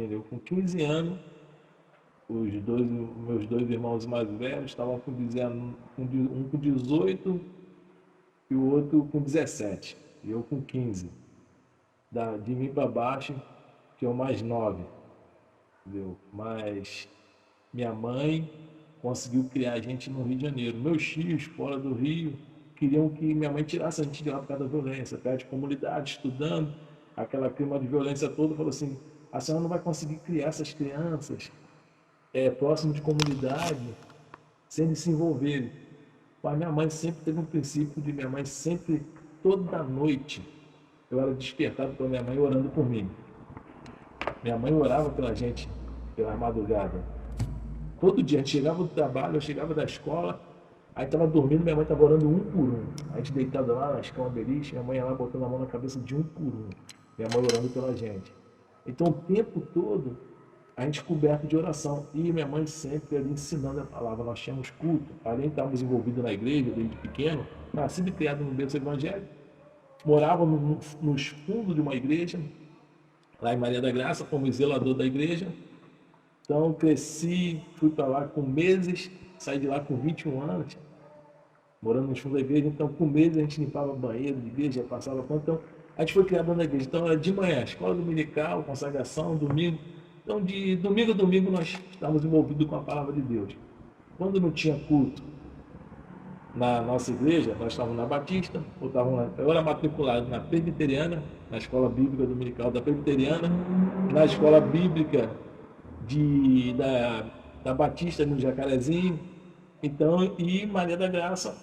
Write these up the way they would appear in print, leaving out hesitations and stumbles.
Eu com 15 anos, meus dois irmãos mais velhos estavam com 19, um com 18 e o outro com 17. E eu com 15. De mim para baixo, que é o mais 9, entendeu? Mas minha mãe conseguiu criar a gente no Rio de Janeiro. Meus tios, fora do Rio, queriam que minha mãe tirasse a gente de lá por causa da violência, perto de comunidade, estudando, aquela clima de violência toda, falou assim, a senhora não vai conseguir criar essas crianças próximo de comunidade, sem eles se envolverem. Mas minha mãe sempre teve um princípio de minha mãe sempre, toda noite, eu era despertado pela minha mãe orando por mim. Minha mãe orava pela gente, pela madrugada. Todo dia, a gente chegava do trabalho, eu chegava da escola, aí estava dormindo, minha mãe estava orando um por um. A gente deitado lá nas camas beliche, minha mãe ia lá botando a mão na cabeça de um por um. Minha mãe orando pela gente. Então, o tempo todo, a gente coberto de oração. E minha mãe sempre ali ensinando a palavra. Nós tínhamos culto, além de estarmos envolvidos na igreja desde pequeno, nascido e criado no berço evangélico, morávamos nos fundos de uma igreja, lá em Maria da Graça, como zelador da igreja. Então, cresci, fui para lá com meses, saí de lá com 21 anos, morando nos fundos da igreja. Então, com meses, a gente limpava banheiro de igreja, passava pano. Então, a gente foi criado na igreja. Então, era de manhã, escola dominical, consagração, domingo. Então, de domingo a domingo, nós estávamos envolvidos com a palavra de Deus. Quando não tinha culto na nossa igreja, nós estávamos na Batista, eu era matriculado na Presbiteriana, na Escola Bíblica Dominical da Presbiteriana, na Escola Bíblica da Batista no Jacarezinho. Então, e Maria da Graça,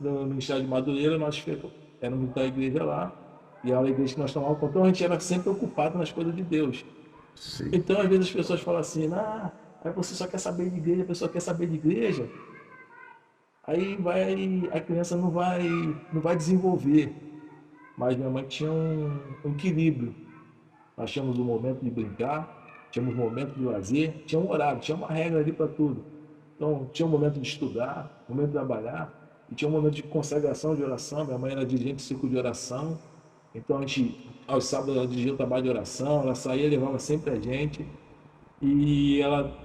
no Ministério de Madureira, nós éramos da igreja lá, e era a igreja que nós tomávamos conta. Então a gente era sempre ocupado nas coisas de Deus. Sim. Então, às vezes as pessoas falam assim, aí você só quer saber de igreja, a pessoa quer saber de igreja, aí a criança não vai desenvolver. Mas minha mãe tinha um equilíbrio. Nós tínhamos um momento de brincar, tínhamos um momento de lazer, tinha um horário, tinha uma regra ali para tudo. Então, tinha um momento de estudar, um momento de trabalhar, e tinha um momento de consagração, de oração. Minha mãe era dirigente de ciclo de oração, então a gente, aos sábados, ela dirigia o trabalho de oração, ela saía, levava sempre a gente, e ela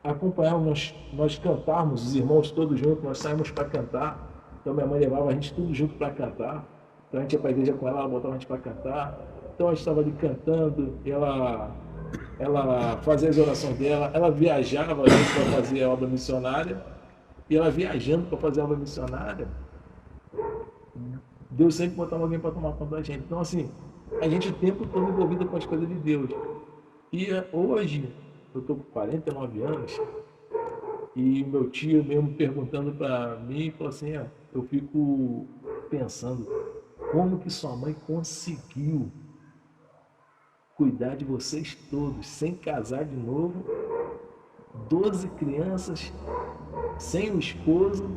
acompanhava nós cantarmos, os irmãos todos juntos, nós saímos para cantar. Então, minha mãe levava a gente tudo junto para cantar. Então, a gente ia para a igreja com ela botava a gente para cantar. Então, a gente estava ali cantando, ela fazia as orações dela, ela viajava para fazer a obra missionária, e ela viajando para fazer a obra missionária, Deus sempre botava alguém para tomar conta da gente. Então, assim, a gente o tempo todo envolvido com as coisas de Deus. E hoje, eu estou com 49 anos, e meu tio mesmo perguntando para mim, falou assim, eu fico pensando, como que sua mãe conseguiu cuidar de vocês todos, sem casar de novo, 12 crianças, sem o esposo,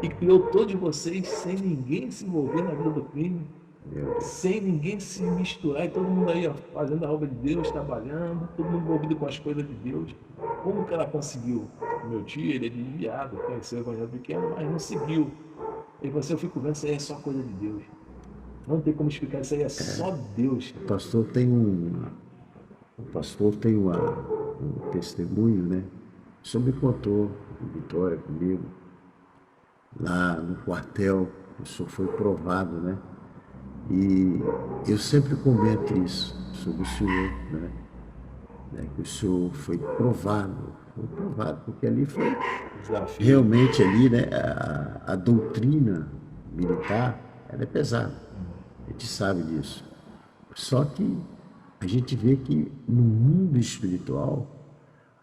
e criou todos vocês sem ninguém se envolver na vida do crime, Meu Deus. sem ninguém se misturar, e todo mundo aí fazendo a obra de Deus, trabalhando, todo mundo envolvido com as coisas de Deus. Como que ela conseguiu? Meu tio, ele é desviado, conheceu o evangelho pequeno, mas não seguiu. Ele falou assim, eu fico vendo, isso aí é só coisa de Deus. Não tem como explicar, isso aí é só Deus. O pastor tem um, o pastor tem um testemunho, né? O senhor me contou, em Vitória, comigo, lá no quartel, o senhor foi provado, né? E eu sempre comento isso sobre o senhor, né? Que o senhor foi provado, porque ali foi Desafio. realmente ali, né? A doutrina militar, ela é pesada, a gente sabe disso. Só que a gente vê que no mundo espiritual,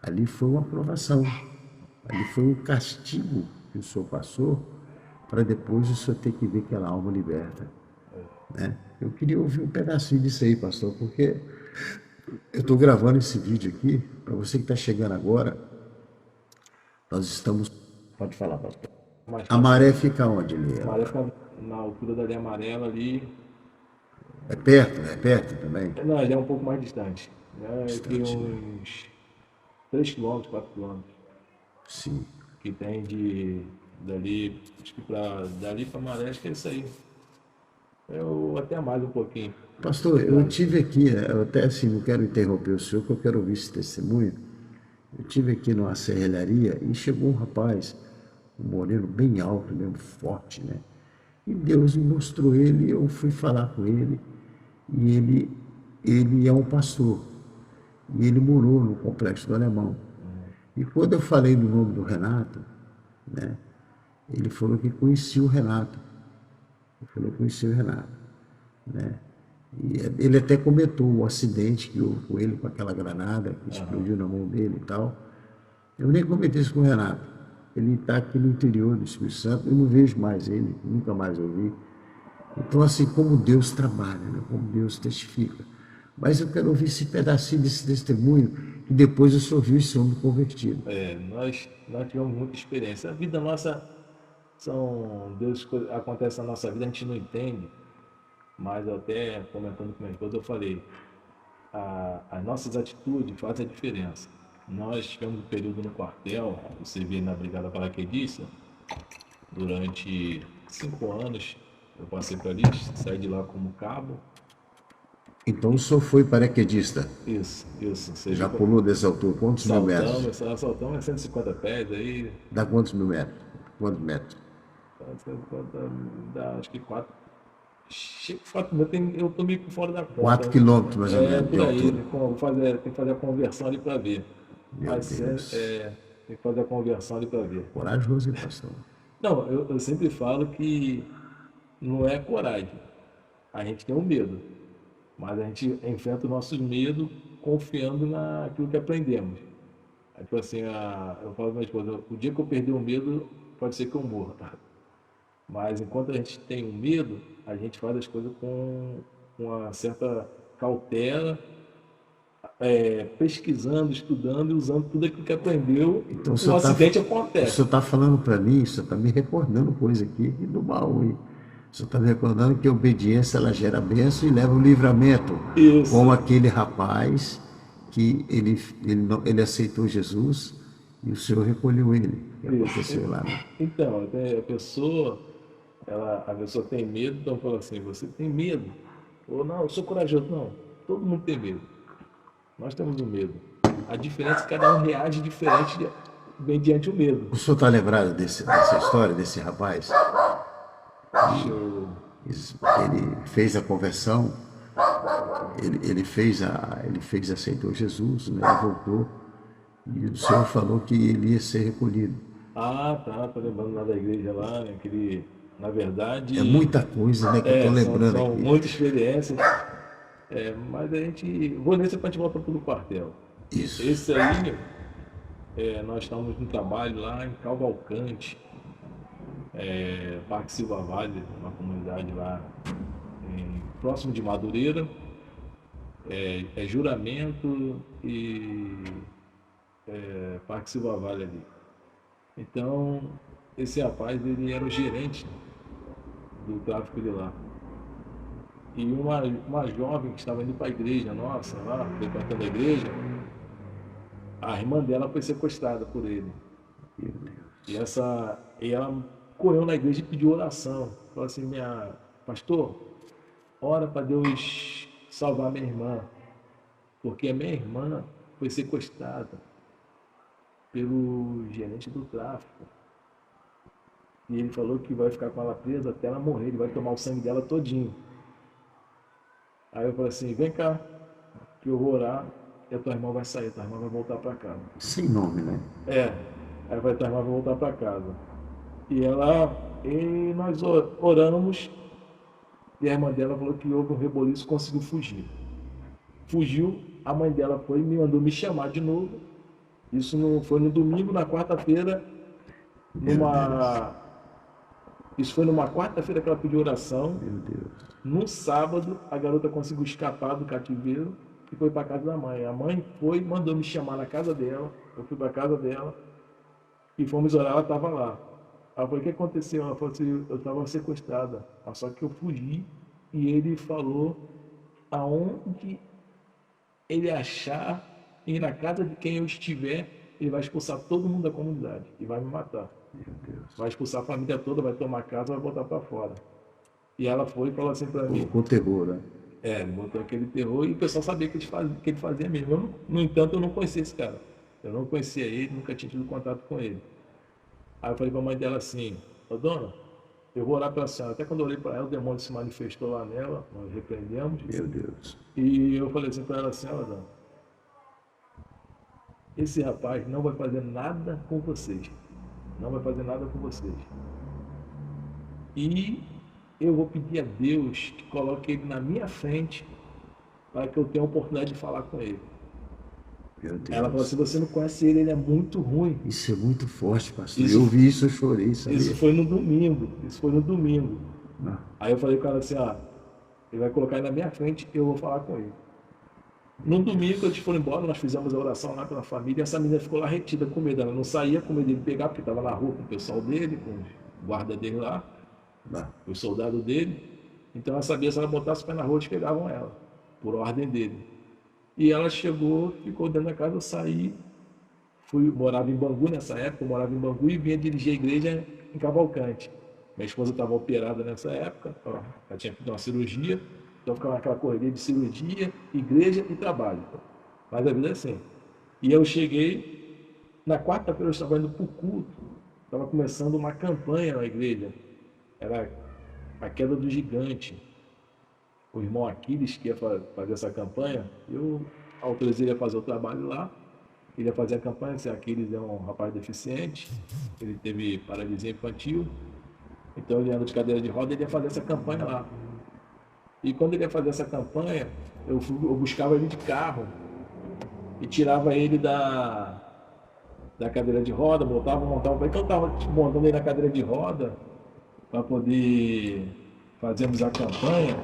ali foi uma provação, ali foi um castigo que o senhor passou para depois o senhor ter que ver aquela alma liberta, né? Eu queria ouvir um pedacinho disso aí, pastor, porque eu estou gravando esse vídeo aqui, para você que está chegando agora, nós estamos... Pode falar, pastor. Mais A para maré cima. fica onde ali? A maré fica na altura da linha amarela ali. É perto também? Não, ele é um pouco mais distante. É que Distante, né? uns 3 quilômetros, 4 quilômetros. Sim. Que tem dali, acho que dali para Maré, acho que é isso aí. Eu até mais um pouquinho. Pastor, eu tive aqui, eu até assim, não quero interromper o senhor, porque eu quero ouvir esse testemunho. Eu tive aqui numa serralharia e chegou um rapaz, um moreno bem alto, mesmo forte, né? E Deus me mostrou ele, eu fui falar com ele, e ele é um pastor, e ele morou no Complexo do Alemão. E quando eu falei no nome do Renato, né, ele falou que conhecia o Renato. Ele falou que conhecia o Renato, né? E ele até comentou o acidente que houve com ele, com aquela granada que Aham. explodiu na mão dele e tal. Eu nem comentei isso com o Renato. Ele está aqui no interior do Espírito Santo, eu não vejo mais ele, nunca mais ouvi. Então, assim, como Deus trabalha, né? Como Deus testifica. Mas eu quero ouvir esse pedacinho desse testemunho, que depois eu só vi esse homem convertido. Nós tivemos muita experiência. A vida nossa são Deus acontece na nossa vida, a gente não entende. Mas eu até comentando com minha esposa, eu falei, as nossas atitudes fazem a diferença. Nós tivemos um período no quartel, você vê na Brigada Paraquedista, durante 5 anos eu passei por ali, saí de lá como cabo. Então, o senhor foi paraquedista, Isso, você já viu, pulou dessa altura, quantos mil metros? saltamos a 150 pés, aí Dá quantos mil metros? Quantos metros? 150, dá acho que 4. Chega 4 mil, eu tô meio por fora da conta. 4 quilômetros, mais ou É menos, de por aí, altura. tem que fazer a conversão ali para ver. Meu Mas Deus. tem que fazer a conversão ali para ver. Corajoso, hein, pastor? Não, eu sempre falo que não é coragem. A gente tem um medo, mas a gente enfrenta os nossos medos confiando naquilo que aprendemos. Aí, tipo assim, eu falo pra minha esposa, o dia que eu perder o medo, pode ser que eu morra. Mas enquanto a gente tem um medo, a gente faz as coisas com uma certa cautela, pesquisando, estudando e usando tudo aquilo que aprendeu. Então, Um acidente acontece. o senhor está falando para mim, o senhor está me recordando coisa aqui do baú, hein? O senhor está me recordando que a obediência ela gera bênção e leva o livramento, como Isso, aquele rapaz que ele aceitou Jesus e o senhor recolheu ele, que isso. aconteceu lá, né? Então, até a pessoa tem medo, então fala assim, você tem medo? Ou não, eu sou corajoso. Não, todo mundo tem medo. Nós temos o medo. A diferença é que cada um reage diferente mediante o medo. O senhor está lembrado dessa história, desse rapaz? Deixa eu... Ele fez a conversão, ele aceitou Jesus, né? Ele voltou, e o Senhor falou que ele ia ser recolhido. Ah, tá, tô lembrando lá da igreja lá, né, que ele, na É verdade, muita coisa, né, que eu estou lembrando são aqui. muitas experiências, mas a gente, vou nesse pra gente voltar pro quartel. Isso. Esse aí, nós estávamos no trabalho lá em Cavalcante, Parque Silva Vale, uma comunidade lá próximo de Madureira, Juramento e Parque Silva Vale ali. Então, esse rapaz, ele era o gerente do tráfico de lá. E uma jovem que estava indo para a igreja nossa, lá, frequentando a igreja, a irmã dela foi sequestrada por ele. E ela correu na igreja e pediu oração. Falou assim, pastor, ora para Deus salvar minha irmã, porque a minha irmã foi sequestrada pelo gerente do tráfico. E ele falou que vai ficar com ela presa até ela morrer, ele vai tomar o sangue dela todinho. Aí eu falei assim, vem cá, que eu vou orar e a tua irmã vai sair, tua irmã vai voltar para casa. Sem nome, né? É, aí eu falei, tua irmã vai voltar para casa. E nós oramos, e a irmã dela falou que houve um reboliço e conseguiu fugir. Fugiu, a mãe dela foi e me mandou me chamar de novo. Foi no domingo, na quarta-feira, Meu Deus, numa. Isso foi numa quarta-feira que ela pediu oração. meu Deus. No sábado, a garota conseguiu escapar do cativeiro e foi para casa da mãe. A mãe foi, mandou me chamar na casa dela. Eu fui para casa dela e fomos orar. Ela estava lá. Ela falou: o que aconteceu? Ela falou assim: eu estava sequestrada, só que eu fugi. E ele falou: aonde ele achar, e na casa de quem eu estiver, ele vai expulsar todo mundo da comunidade e vai me matar. Vai expulsar a família toda, vai tomar casa, vai botar para fora. E ela foi e falou assim pra mim, Com terror, né? ele botou aquele terror e o pessoal sabia que ele fazia mesmo. No entanto, eu não conhecia esse cara. Eu não conhecia ele, nunca tinha tido contato com ele. Aí eu falei pra mãe dela assim, ô dona, eu vou orar pela senhora. Até quando eu olhei pra ela, o demônio se manifestou lá nela, nós repreendemos. Meu Deus. E eu falei assim pra ela assim, ó dona, esse rapaz não vai fazer nada com vocês. Não vai fazer nada com vocês. E eu vou pedir a Deus que coloque ele na minha frente para que eu tenha a oportunidade de falar com ele. Meu Ela falou assim, Deus. você não conhece ele, ele é muito ruim. Isso é muito forte, pastor. Isso, Eu vi isso, eu chorei, isso sabia? foi no domingo. Isso foi no domingo. Ah, Aí eu falei com ela assim, ele vai colocar ele na minha frente e eu vou falar com ele. No domingo, eles foram embora, nós fizemos a oração lá pela família, e essa menina ficou lá retida com medo. Ela não saía com medo de pegar, porque estava na rua com o pessoal dele, com o guarda dele lá, ah, os soldados dele. Então ela sabia se ela botasse o pé na rua, eles pegavam ela, por ordem dele. E ela chegou, ficou dentro da casa, eu saí, morava em Bangu nessa época, eu morava em Bangu e vinha dirigir a igreja em Cavalcante. Minha esposa estava operada nessa época, ela tinha feito uma cirurgia, então ficava naquela correria de cirurgia, igreja e trabalho. Mas a vida é assim. E eu cheguei, na quarta-feira eu estava indo para o culto, estava começando uma campanha na igreja, era a queda do gigante. O irmão Aquiles que ia fazer essa campanha, eu autorizei ele a fazer o trabalho lá, ele ia fazer a campanha, se Aquiles é um rapaz deficiente, ele teve paralisia infantil, então ele anda de cadeira de roda, ele ia fazer essa campanha lá. E quando ele ia fazer essa campanha, eu buscava ele de carro e tirava ele da cadeira de roda, montava. Então eu estava montando ele na cadeira de roda para poder fazermos a campanha.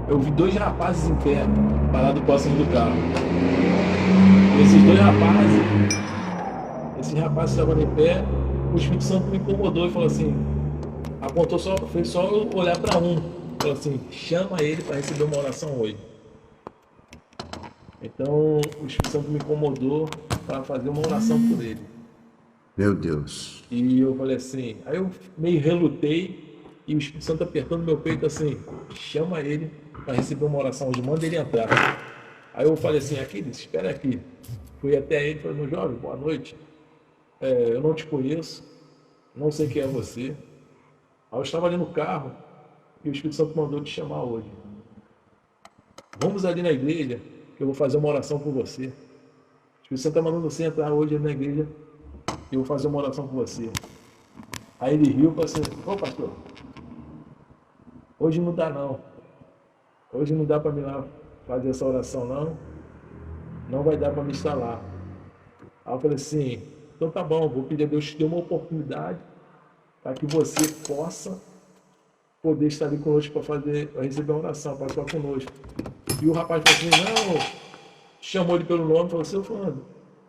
Eu vi dois rapazes em pé, parados próximo do carro. E esses rapazes estavam em pé, o Espírito Santo me incomodou e falou assim, fez só eu olhar para um, falou assim, chama ele para receber uma oração hoje. Então o Espírito Santo me incomodou para fazer uma oração por ele. meu Deus. E eu falei assim, aí eu meio relutei e o Espírito Santo apertando meu peito assim, chama ele para receber uma oração hoje, manda ele entrar. Aí eu falei assim, Aquiles, espera aqui. Fui até ele e falei, meu jovem, boa noite. Eu não te conheço, não sei quem é você. Aí eu estava ali no carro e o Espírito Santo mandou te chamar hoje. Vamos ali na igreja que eu vou fazer uma oração por você. O Espírito Santo está mandando você entrar hoje ali na igreja e eu vou fazer uma oração por você. Aí ele riu e falou assim, ô pastor, hoje não dá não. Hoje não dá para me lá fazer essa oração não. Não vai dar para me estar lá. Aí eu falei assim, então tá bom, vou pedir a Deus que te dê uma oportunidade para que você possa poder estar ali conosco para receber uma oração, para estar conosco. E o rapaz falou assim, não, chamou ele pelo nome e falou, seu fulano,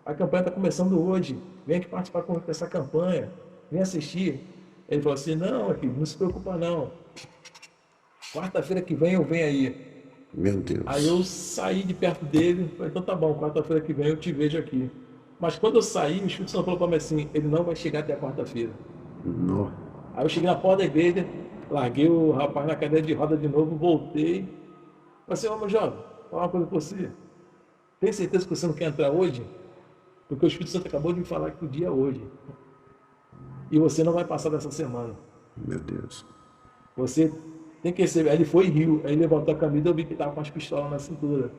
a campanha está começando hoje, vem aqui participar dessa campanha, vem assistir. Ele falou assim, não, aqui, não se preocupa não, quarta-feira que vem eu venho aí. Meu Deus. Aí eu saí de perto dele, falei, então tá bom, quarta-feira que vem eu te vejo aqui. Mas quando eu saí, o Espírito Santo falou para mim assim, ele não vai chegar até a quarta-feira. No. Aí eu cheguei na porta da igreja, larguei o rapaz na cadeira de roda de novo, voltei. Falei assim, ô meu jovem, vou falar uma coisa com você. Tem certeza que você não quer entrar hoje? Porque o Espírito Santo acabou de me falar que o dia é hoje. E você não vai passar dessa semana. Meu Deus. Você tem que receber. Aí ele foi e riu. Aí ele levantou a camisa e eu vi que estava com as pistolas na cintura.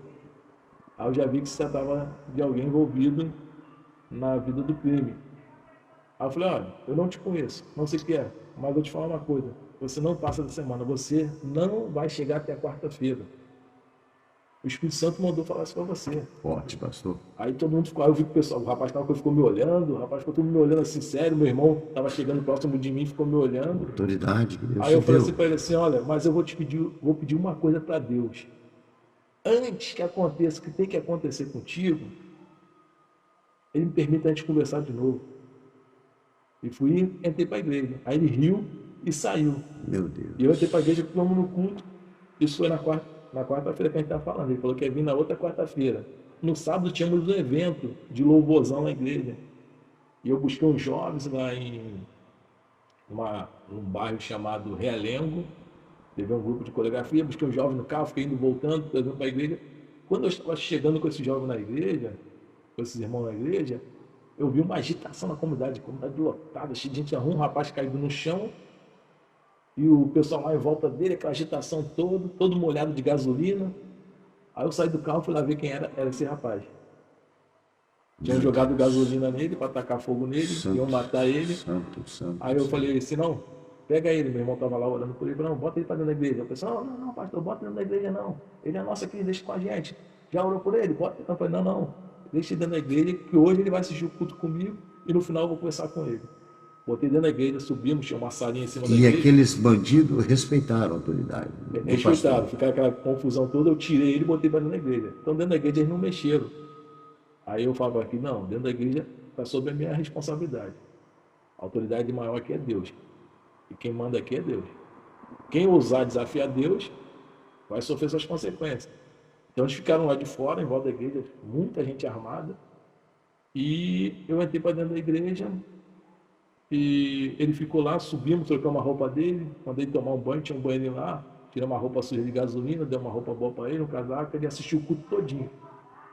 Aí eu já vi que você estava de alguém envolvido na vida do crime. Aí eu falei, olha, eu não te conheço, não sei o que é, mas vou te falar uma coisa. Você não passa da semana, você não vai chegar até a quarta-feira. O Espírito Santo mandou falar isso para você. Forte, pastor. Aí todo mundo ficou, aí eu vi que o pessoal, o rapaz ficou me olhando, o rapaz ficou todo mundo me olhando assim, sério, meu irmão estava chegando próximo de mim, ficou me olhando. Autoridade que Deus Aí eu te falei deu. assim para ele assim, olha, mas eu vou pedir uma coisa para Deus. Antes que aconteça o que tem que acontecer contigo, ele me permite a gente conversar de novo. E entrei para a igreja. Aí ele riu e saiu. Meu Deus. E eu entrei para a igreja, ficamos no culto. Isso foi na quarta-feira que a gente estava falando. Ele falou que ia vir na outra quarta-feira. No sábado tínhamos um evento de louvorzão na igreja. E eu busquei uns jovens lá num bairro chamado Realengo. Teve um grupo de coreografia, busquei um jovem no carro, fiquei indo voltando, trazendo para a igreja. Quando eu estava chegando com esse jovem na igreja, com esses irmãos na igreja, eu vi uma agitação na comunidade lotada, cheia de gente na rua, um rapaz caído no chão, e o pessoal lá em volta dele, aquela agitação toda, todo molhado de gasolina. Aí eu saí do carro e fui lá ver quem era esse rapaz. Tinham Meu jogado Deus. gasolina nele para tacar fogo nele, iam Santo, matar ele. santo, Aí santo, eu santo. falei assim, não, pega ele, meu irmão estava lá orando por ele, não, bota ele para dentro da igreja. Eu pensei, não, não, não, pastor, bota dentro da igreja não. Ele é nosso aqui, deixa com a gente. Já orou por ele? Bota. Eu falei, não, não, deixa ele dentro da igreja, que hoje ele vai assistir o culto comigo e no final eu vou conversar com ele. Botei dentro da igreja, subimos, tinha uma salinha em cima da E igreja. aqueles bandidos respeitaram a autoridade do Respeitado, pastor. ficaram aquela confusão toda, eu tirei ele e botei para dentro da igreja. Então dentro da igreja eles não mexeram. Aí eu falava aqui, não, dentro da igreja está sob a minha responsabilidade. A autoridade maior aqui é Deus. E quem manda aqui é Deus. Quem ousar desafiar Deus vai sofrer suas consequências. Então eles ficaram lá de fora, em volta da igreja, muita gente armada. E eu entrei para dentro da igreja e ele ficou lá, subimos, trocamos a roupa dele, mandei tomar um banho, tinha um banheiro lá, tirei uma roupa suja de gasolina, dei uma roupa boa para ele, um casaco, ele assistiu o culto todinho.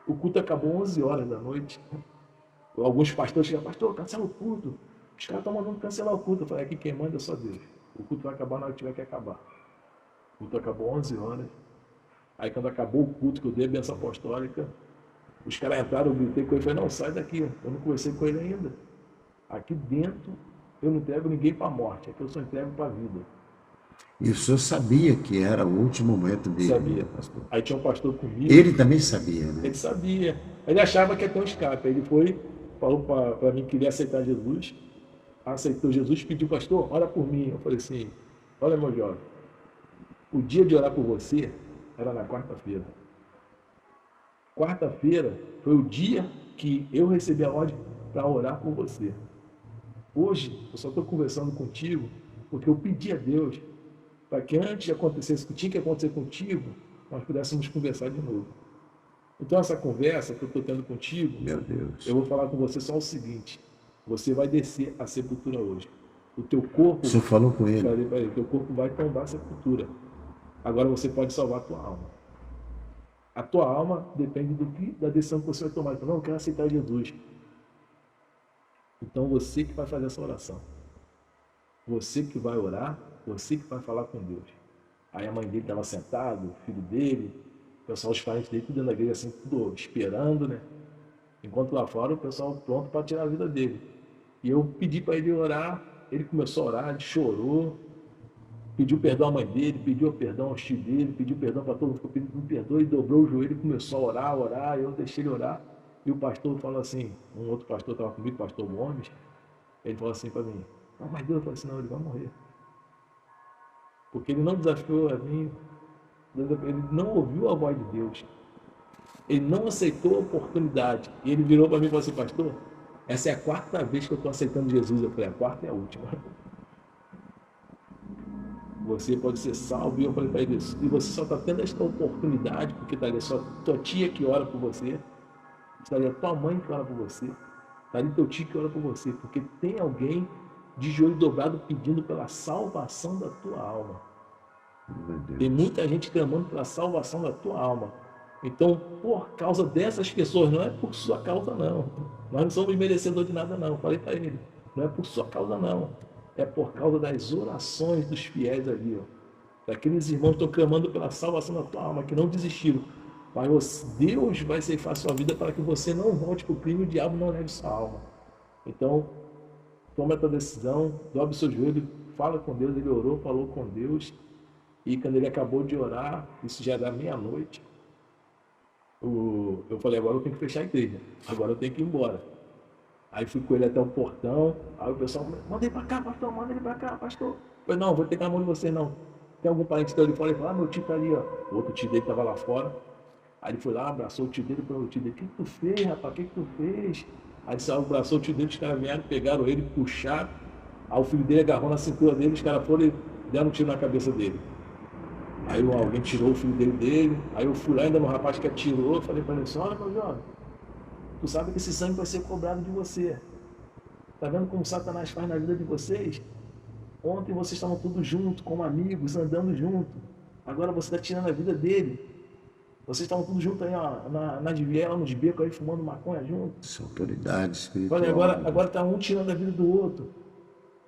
O culto acabou 11 horas da noite. Alguns pastores chegaram, pastor, cancela o culto. Os caras estão mandando cancelar o culto. Eu falei, aqui quem manda é só Deus. O culto vai acabar na hora que tiver que acabar. O culto acabou 11 horas. Aí quando acabou o culto, que eu dei a benção apostólica, os caras entraram, eu gritei com ele, falei, não, sai daqui, eu não conversei com ele ainda. Aqui dentro eu não entrego ninguém para a morte, aqui eu só entrego para a vida. E o senhor sabia que era o último momento dele, né, Sabia. pastor? Aí tinha um pastor comigo, Ele também sabia, né? ele sabia. Ele achava que ia ter um escape. Aí ele foi, falou para mim que queria aceitar Jesus. Aceitou Jesus, pediu, pastor, ora por mim. Eu falei assim, olha meu jovem, o dia de orar por você era na quarta-feira. Quarta-feira foi o dia que eu recebi a ordem para orar por você. Hoje, eu só estou conversando contigo porque eu pedi a Deus para que antes de acontecer isso que tinha que acontecer contigo, nós pudéssemos conversar de novo. Então, essa conversa que eu estou tendo contigo, Meu eu Deus. vou falar com você só o seguinte: você vai descer a sepultura hoje. O teu O corpo, senhor falou com ele. falei para ele, o teu corpo vai tombar a sepultura. Agora você pode salvar a tua alma. A tua alma depende da decisão que você vai tomar. Então, não, eu quero aceitar Jesus. Então, você que vai fazer essa oração. Você que vai orar, você que vai falar com Deus. Aí a mãe dele estava sentada, o filho dele, o pessoal, os parentes dele, tudo dentro da igreja, assim, tudo esperando, né? Enquanto lá fora o pessoal pronto para tirar a vida dele. E eu pedi para ele orar, ele começou a orar, ele chorou, pediu perdão à mãe dele, pediu perdão ao tio dele, pediu perdão para todo mundo, ficou pedindo perdão e dobrou o joelho e começou a orar, eu deixei ele orar. E o pastor falou assim, um outro pastor estava comigo, o pastor Gomes, ele falou assim para mim, não, mas Deus, eu falei assim, não, ele vai morrer. Porque ele não desafiou a mim, ele não ouviu a voz de Deus. Ele não aceitou a oportunidade. E ele virou para mim e falou assim, pastor, essa é a quarta vez que eu estou aceitando Jesus. Eu falei, a quarta é a última. Você pode ser salvo. E eu falei para ele, e você só está tendo esta oportunidade porque está ali a sua tua tia que ora por você, está ali a tua mãe que ora por você, está ali teu tio que ora por você, porque tem alguém de joelho dobrado pedindo pela salvação da tua alma. Meu Tem Deus. muita gente clamando pela salvação da tua alma. Então, por causa dessas pessoas, não é por sua causa, não. Nós não somos merecedores de nada, não. Falei para ele. Não é por sua causa, não. É por causa das orações dos fiéis ali, ó. Daqueles irmãos que estão clamando pela salvação da tua alma, que não desistiram. Mas Deus vai ceifar sua vida para que você não volte para o crime e o diabo não leve sua alma. Então, toma essa decisão, dobre seu joelho, fala com Deus. Ele orou, falou com Deus. E quando ele acabou de orar, isso já era meia-noite, eu falei, agora eu tenho que fechar a igreja, agora eu tenho que ir embora. Aí fui com ele até o portão, aí o pessoal, manda ele para cá, pastor, manda ele para cá, pastor. Eu falei, não, vou pegar a mão de você não. Tem algum parente que está ali fora? Ele falou, meu tio está ali, ó. O outro tio dele estava lá fora. Aí ele foi lá, abraçou o tio dele, falou, o tio dele, o que tu fez, rapaz, o que tu fez? Aí ele saiu, abraçou o tio dele, os caras vieram, pegaram ele, puxaram. Aí o filho dele agarrou na cintura dele, os caras foram e deram um tiro na cabeça dele. Aí alguém tirou o filho dele, aí eu fui lá ainda no rapaz que atirou, falei para ele assim, olha meu jovem, tu sabe que esse sangue vai ser cobrado de você. Tá vendo como Satanás faz na vida de vocês? Ontem vocês estavam todos juntos, como amigos, andando junto. Agora você está tirando a vida dele. Vocês estavam todos juntos aí, ó, nas vielas, nos becos aí, fumando maconha junto. Essa autoridade Olha, espiritual, agora, né? agora tá um tirando a vida do outro.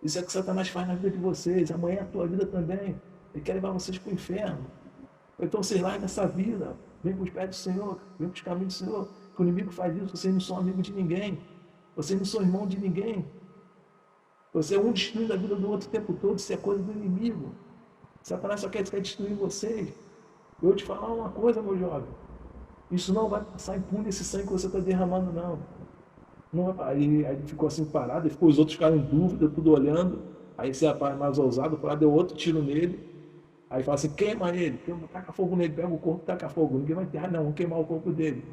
Isso é o que Satanás faz na vida de vocês. Amanhã é a tua vida também. Ele quer levar vocês para o inferno. Então vocês largam essa vida. Vem para os pés do Senhor. Vem para os caminhos do Senhor. Que o inimigo faz isso. Vocês não são amigos de ninguém. Vocês não são irmão de ninguém. Você é um destruindo a vida do outro o tempo todo. Isso é coisa do inimigo. Satanás só quer destruir vocês. Eu vou te falar uma coisa, meu jovem. Isso não vai passar impune, esse sangue que você está derramando, não. Não vai, aí ele ficou assim parado, ficou, os outros ficaram em dúvida, tudo olhando. Aí esse rapaz mais ousado foi lá, deu outro tiro nele. Aí fala assim, queima ele, taca fogo nele, pega o corpo, taca fogo. Ninguém vai enterrar, não, vamos queimar o corpo dele.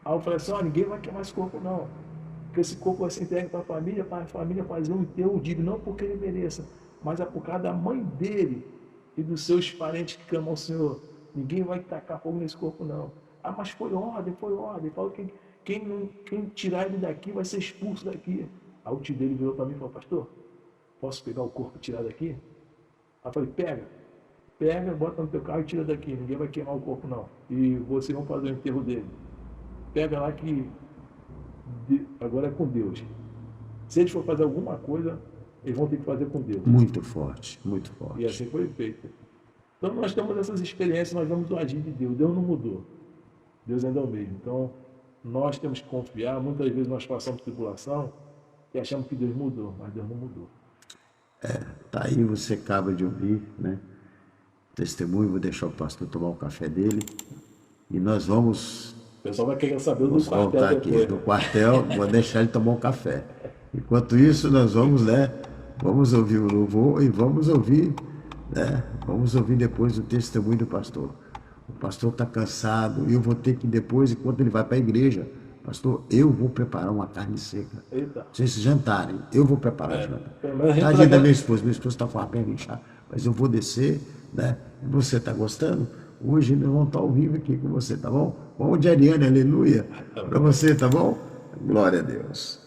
Aí eu falei assim, ó, ninguém vai queimar esse corpo, não. Porque esse corpo vai ser entregue para a família fazer um enterro digno, não porque ele mereça, mas é por causa da mãe dele e dos seus parentes que clamam ao Senhor. Ninguém vai tacar fogo nesse corpo, não. Ah, mas foi ordem, foi ordem. Falou que quem tirar ele daqui vai ser expulso daqui. Aí o tio dele virou para mim e falou, pastor, posso pegar o corpo e tirar daqui? Aí eu falei, pega, bota no teu carro e tira daqui. Ninguém vai queimar o corpo, não. E vocês vão fazer o enterro dele. Pega lá que agora é com Deus. Se eles for fazer alguma coisa, eles vão ter que fazer com Deus. Muito forte, muito E forte. assim foi feito. Então nós temos essas experiências, nós vemos o agir de Deus. Deus não mudou. Deus ainda é o mesmo. Então nós temos que confiar. Muitas vezes nós passamos tribulação e achamos que Deus mudou, mas Deus não mudou. Tá aí, você acaba de ouvir, né? Testemunho, vou deixar o pastor tomar o café dele. E nós vamos O pessoal vai querer saber do Vamos quartel voltar aqui depois. do quartel, vou deixar ele tomar um café. Enquanto isso, nós vamos, né? Vamos ouvir o louvor e vamos ouvir, né? Vamos ouvir depois o testemunho do pastor. O pastor está cansado e eu vou ter que depois, enquanto ele vai para a igreja, pastor, eu vou preparar uma carne seca. Eita. Vocês jantarem, eu vou preparar a janta. Pelo menos a gente Tadinha da vai- minha esposa está com a perna inchada, mas eu vou descer, né? E você está gostando? Hoje nós vamos estar ao vivo aqui com você, tá bom? Bom dia, Ariane, aleluia. Para você, tá bom? Glória a Deus.